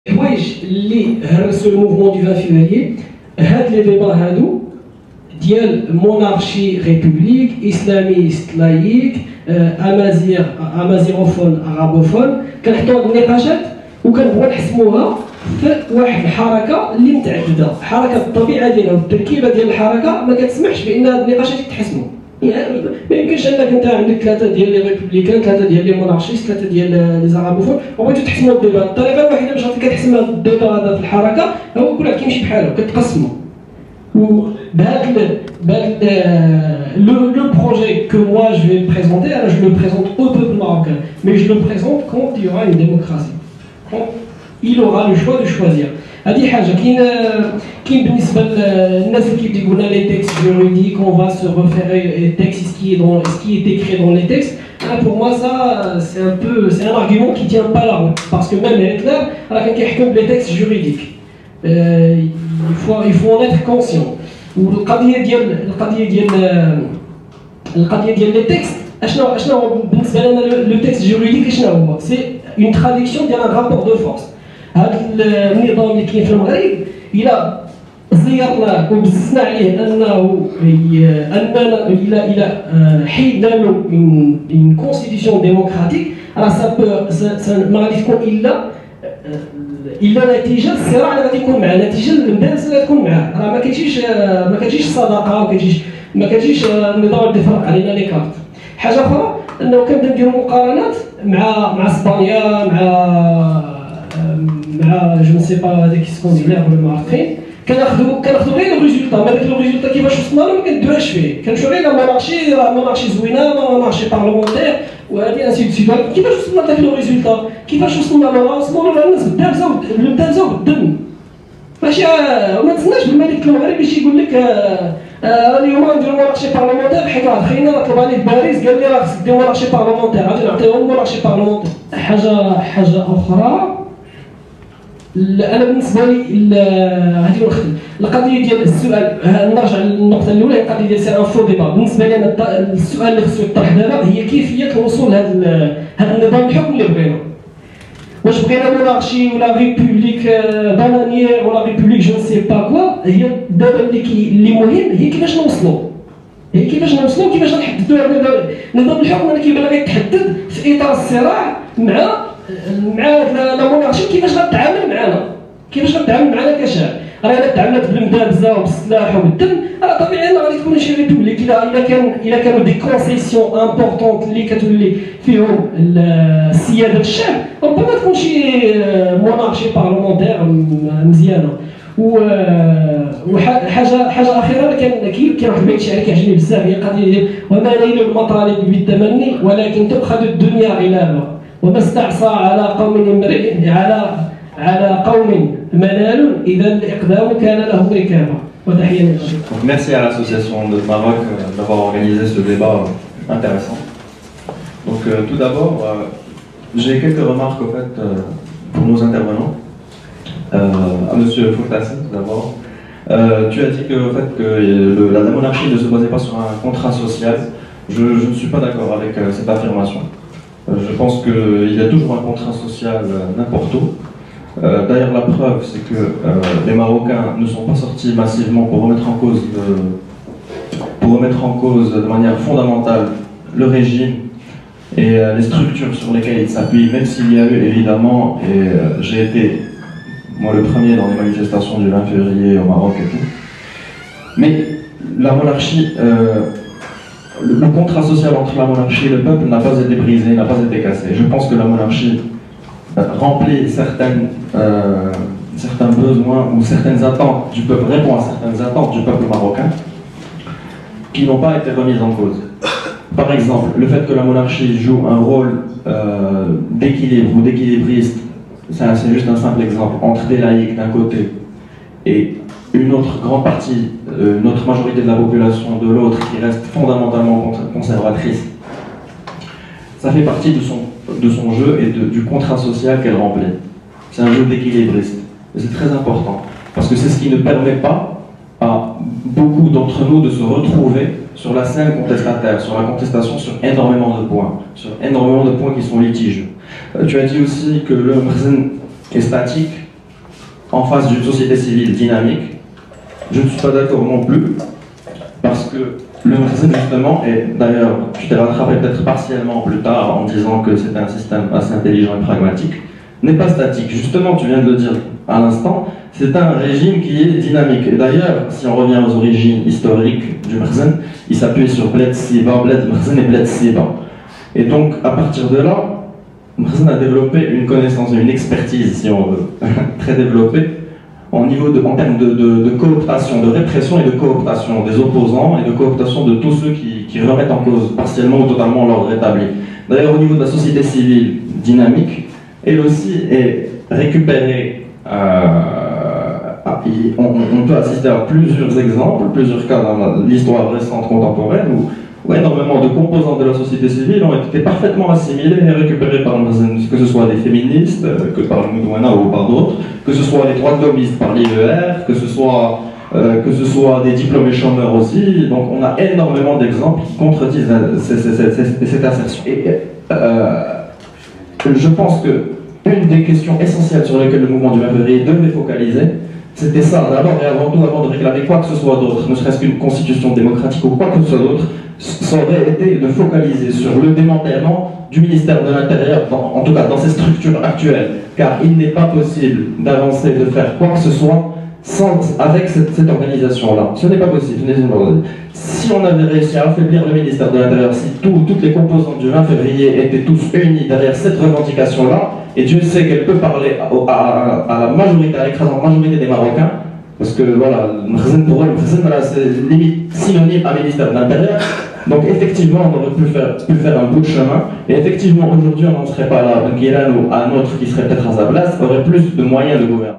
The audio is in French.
الحوايج اللي هرسوا الموفمون دو 20 فيفري هاد لي ديبا هادو ديال مونارشي ريبوبليك اسلاميست لايك امازيغوفون عربوفون كنحطوا هاد النقاشات وكنبغيو نحسموها في واحد الحركه اللي متعدده. حركه الطبيعه ديالها والتركيبه ديال الحركه ما كتسمحش بان هاد النقاشات يتحسموا. يعني ما يمكنش انك انت عندك ثلاثه ديال لي ريبوبليكان، ثلاثه ديال لي مونارشيست، ثلاثه ديال لي زعرابوفون وبغيتو تحسموا الديبا. الطريقه الوحيده باش كتحسم هذا الديبا هذا في الحركه هو كل واحد كيمشي بحاله كتقسموا. Le projet que moi je vais présenter, alors je le présente au peuple marocain, mais je le présente quand il y aura une démocratie, quand il aura le choix de choisir. هذه حاجه كاين بالنسبه للناس اللي كيبداو يقولنا لي تيكست جوريديك on va se référer texte ce qui est écrit dans les textes. Pour moi ça c'est un argument qui tient pas la route parce que même Hitler راه كان كيحكم بلي textes juridiques. il faut en être conscient. والقضيه ديال لي تيكست اشنا هو بالنسبه لنا لو تيكست جوريديك اشنا هو سي اون تراديكسيون ديال ان رابور دو فورس. هذا النظام اللي كاين في المغرب الى زيرناه وبززنا عليه الى حيدنا له اون كونستيتيسيون ديموكراتيك راه ما غادي تكون الا نتيجه الصراع اللي غادي يكون معاه، نتيجه المدارس اللي غتكون معاه. راه ما كتجيش الصداقه ما كتجيش النظام اللي يفرق علينا لي كارت. حاجه اخرى انه كنبدا نديروا مقارنات مع اسبانيا مع جو نسي با هذاك سكوندينير ولا ما عرفت فين. كناخذوا غير لو ريزولتا، ما داك لو ريزولتا كيفاش وصلنا له ما كندوهاش فيه. كنمشيو غير مونارشي، راه مونارشي زوينه، مونارشي بارلمونتير وهذه انسي دو سيت. كيفاش وصلنا لذاك لو ريزولتا؟ كيفاش وصلنا له؟ وصلنا له الناس بالدابزه بالدم. ماشي ما تسناش بالملك المغربي باش يقول لك اليوم نديرو مونارشي بارلمونتير حيت واحد خينا راه طلب عليه باريس قال لي راه خصك دير مونارشي بارلمونتير، غادي نعطيهم مونارشي بارلمونتير. حاجه اخرى انا بالنسبه لي هذه نخدم القضيه ديال السؤال. نرجع للنقطه الاولى، هي القضيه ديال سي ان فو ديبا. بالنسبه لي انا السؤال اللي خصو يطرح دابا هي كيفيه الوصول لهذا النظام الحكم اللي بغينا. واش بغينا مونارشي ولا ريبوبليك بانانيير ولا ريبوبليك جو نسي با كوا؟ هي دابا اللي مهم هي كيفاش نوصلوا، كيفاش نحددوا نظام الحكم اللي كيبان غيتحدد في اطار الصراع مع لا مونارشي. كيفاش غتعامل معنا كشعب؟ راه الا تعاملت بالمدابزه وبالسلاح وبالدم راه طبيعي غادي تكون شي ريبوبليك. الا كانوا دي كونسيسيون امبورطونت اللي كتولي فيهم السياده الشعب ربما تكون شي مونارشي بارلمونتير مزيانه. وحاجه اخيره كاين واحد البيت شعري كيعجبني بزاف، هي قضيه وما نيل المطالب بالتمني ولكن تؤخذ الدنيا علابه وما استعصى على قوم امرئ على قوم منال إذا الإقدام كان له ركابا. وتحية. Merci à l'association de Maroc d'avoir organisé ce débat intéressant. Donc tout d'abord, j'ai quelques remarques au fait pour nos intervenants. À Monsieur Fourtassi tout d'abord. Tu as dit que, au fait, que la monarchie ne se basait pas sur un contrat social. Je ne suis pas d'accord avec cette affirmation. Je pense qu'il y a toujours un contrat social n'importe où. D'ailleurs, la preuve, c'est que les Marocains ne sont pas sortis massivement pour remettre en cause de manière fondamentale le régime et les structures sur lesquelles ils s'appuient, même s'il y a eu évidemment, et j'ai été moi le premier dans les manifestations du 20 février au Maroc et tout, mais la monarchie, le contrat social entre la monarchie et le peuple n'a pas été brisé, n'a pas été cassé. Je pense que la monarchie remplit certains besoins ou certaines attentes du peuple, répond à certaines attentes du peuple marocain qui n'ont pas été remises en cause. Par exemple, le fait que la monarchie joue un rôle d'équilibre ou d'équilibriste, c'est juste un simple exemple, entre des laïcs d'un côté et une autre grande partie, une autre majorité de la population de l'autre qui reste fondamentalement conservatrice. Ça fait partie de son jeu et du contrat social qu'elle remplit. C'est un jeu d'équilibriste. Et c'est très important, parce que c'est ce qui ne permet pas à beaucoup d'entre nous de se retrouver sur la scène contestataire, sur la contestation sur énormément de points qui sont litigieux. Tu as dit aussi que le Mrzen est statique, en face d'une société civile dynamique. Je ne suis pas d'accord non plus, parce que le Makhzen, justement, et d'ailleurs, tu t'es rattrapé peut-être partiellement plus tard en disant que c'était un système assez intelligent et pragmatique, n'est pas statique. Justement, tu viens de le dire à l'instant, c'est un régime qui est dynamique. Et d'ailleurs, si on revient aux origines historiques du Makhzen, il s'appuie sur Bled Siba, Bled Makhzen et Bled Siba. Et donc, à partir de là, Makhzen a développé une connaissance, une expertise, si on veut, très développée, en termes de cooptation, de répression et de cooptation des opposants et de cooptation de tous ceux qui remettent en cause partiellement ou totalement l'ordre établi. D'ailleurs, au niveau de la société civile dynamique, elle aussi est récupérée. On peut assister à plusieurs exemples, plusieurs cas dans l'histoire récente contemporaine où énormément de composants de la société civile ont été parfaitement assimilés et récupérés par Makhzen, que ce soit des féministes, que par le Moudouana ou par d'autres, que ce soit les droits de l'hommistes par l'IER, que ce soit des diplômés chômeurs aussi. Donc on a énormément d'exemples qui contredisent cette assertion. Et je pense que une des questions essentielles sur lesquelles le mouvement du 20 février devait focaliser, c'était ça, d'abord et avant tout, avant de réclamer quoi que ce soit d'autre, ne serait-ce qu'une constitution démocratique ou quoi que ce soit d'autre, ça aurait été de focaliser sur le démantèlement du ministère de l'Intérieur, en tout cas dans ses structures actuelles, car il n'est pas possible d'avancer, de faire quoi que ce soit avec cette organisation-là. Ce n'est pas possible. Si on avait réussi à affaiblir le ministère de l'Intérieur, si toutes les composantes du 20 février étaient tous unis derrière cette revendication-là, et Dieu sait qu'elle peut parler à la majorité, à l'écrasante majorité des Marocains, parce que voilà, pour eux, c'est limite synonyme à ministère de l'Intérieur. Donc effectivement, on aurait pu faire un bout de chemin, et effectivement, aujourd'hui, on n'en serait pas là. Donc Iran ou un autre qui serait peut-être à sa place aurait plus de moyens de gouverner.